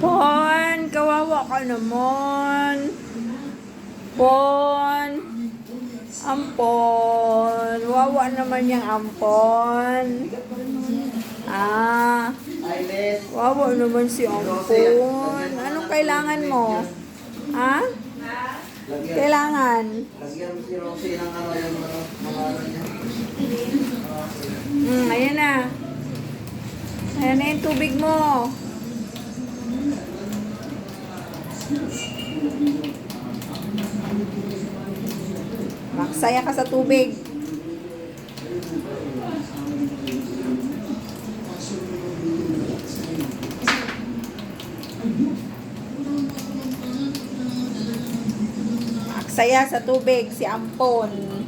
Pon, kawawa ka naman. Pon. Ampon. Wawa naman yung ampon. Wawa naman si ampon. Anong kailangan mo? Ha? Kailangan? Lagyan mo si Rosie ng ano yung mga niya. Ayan na. Ayan na yung tubig mo. Magsaya ka sa tubig. Magsaya sa tubig si Ampon.